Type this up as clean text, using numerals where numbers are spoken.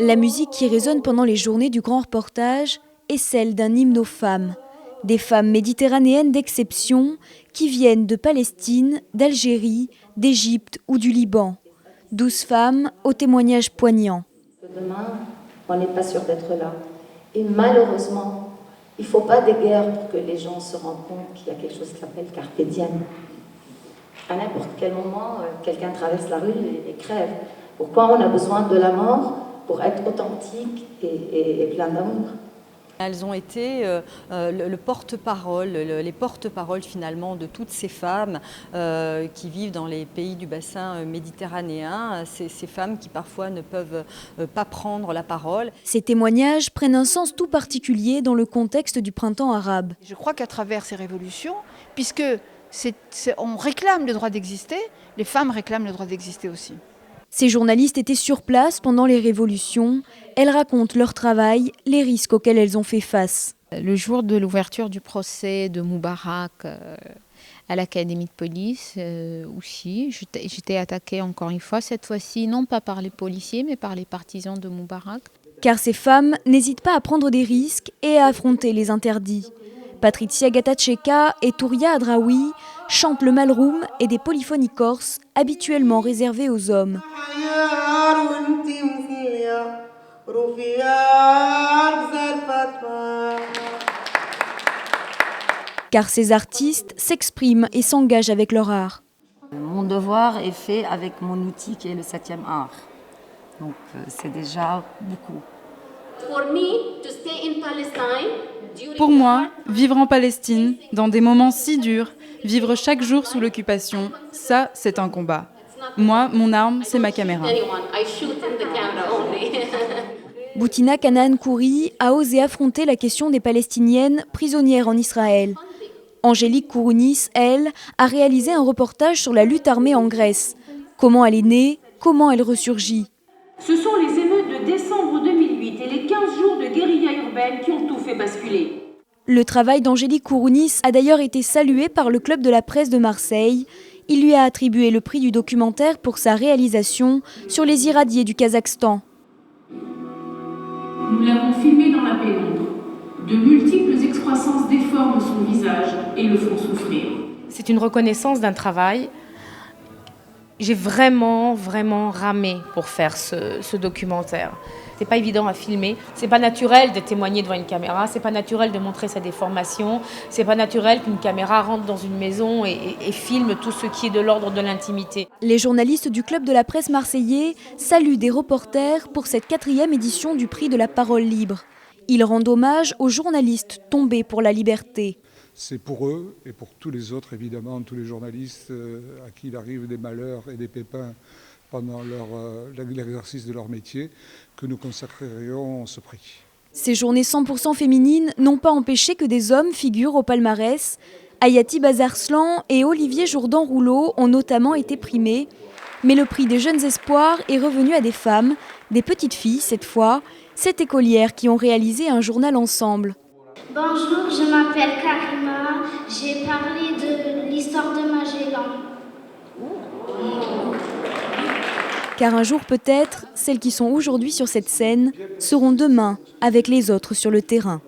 La musique qui résonne pendant les journées du grand reportage est celle d'un hymne aux femmes. Des femmes méditerranéennes d'exception qui viennent de Palestine, d'Algérie, d'Égypte ou du Liban. 12 femmes aux témoignages poignants. Demain, on n'est pas sûr d'être là. Et malheureusement, il ne faut pas des guerres pour que les gens se rendent compte qu'il y a quelque chose qui s'appelle carpe diem. À n'importe quel moment, quelqu'un traverse la rue et crève. Pourquoi on a besoin de la mort? Pour être authentique et plein d'amour. Elles ont été le porte-parole, les porte-paroles finalement de toutes ces femmes qui vivent dans les pays du bassin méditerranéen, ces femmes qui parfois ne peuvent pas prendre la parole. Ces témoignages prennent un sens tout particulier dans le contexte du printemps arabe. Je crois qu'à travers ces révolutions, puisque on réclame le droit d'exister, les femmes réclament le droit d'exister aussi. Ces journalistes étaient sur place pendant les révolutions. Elles racontent leur travail, les risques auxquels elles ont fait face. Le jour de l'ouverture du procès de Moubarak à l'académie de police aussi, j'étais attaquée encore une fois, cette fois-ci non pas par les policiers mais par les partisans de Moubarak. Car ces femmes n'hésitent pas à prendre des risques et à affronter les interdits. Patricia Gatacheka et Touria Adraoui chantent le malroum et des polyphonies corses habituellement réservées aux hommes. Car ces artistes s'expriment et s'engagent avec leur art. Mon devoir est fait avec mon outil qui est le 7e art. Donc c'est déjà beaucoup. Pour moi, vivre en Palestine, dans des moments si durs, vivre chaque jour sous l'occupation, ça, c'est un combat. Moi, mon arme, c'est ma caméra. Boutina Kanaan Khoury a osé affronter la question des Palestiniennes prisonnières en Israël. Angélique Kourounis, elle, a réalisé un reportage sur la lutte armée en Grèce. Comment elle est née, comment elle ressurgit. Ce sont les émeutes de décembre 2008 et les 15 jours de guérilla urbaine qui ont tout fait basculer. Le travail d'Angélique Kourounis a d'ailleurs été salué par le Club de la presse de Marseille. Il lui a attribué le prix du documentaire pour sa réalisation sur les irradiés du Kazakhstan. Nous l'avons filmé dans la pénombre. De multiples excroissances déforment son visage et le font souffrir. C'est une reconnaissance d'un travail. J'ai vraiment ramé pour faire ce documentaire. C'est pas évident à filmer. C'est pas naturel de témoigner devant une caméra. C'est pas naturel de montrer sa déformation. C'est pas naturel qu'une caméra rentre dans une maison et filme tout ce qui est de l'ordre de l'intimité. Les journalistes du Club de la presse marseillais saluent des reporters pour cette 4e édition du prix de la parole libre. Ils rendent hommage aux journalistes tombés pour la liberté. C'est pour eux et pour tous les autres, évidemment, tous les journalistes à qui il arrive des malheurs et des pépins pendant l'exercice de leur métier, que nous consacrerions ce prix. Ces journées 100% féminines n'ont pas empêché que des hommes figurent au palmarès. Hayati Bazarslan et Olivier Jourdan-Rouleau ont notamment été primés. Mais le prix des jeunes espoirs est revenu à des femmes, des petites filles cette fois, 7 écolières qui ont réalisé un journal ensemble. Bonjour, je m'appelle Karima, j'ai parlé de l'histoire de Magellan. Car un jour peut-être, celles qui sont aujourd'hui sur cette scène seront demain avec les autres sur le terrain.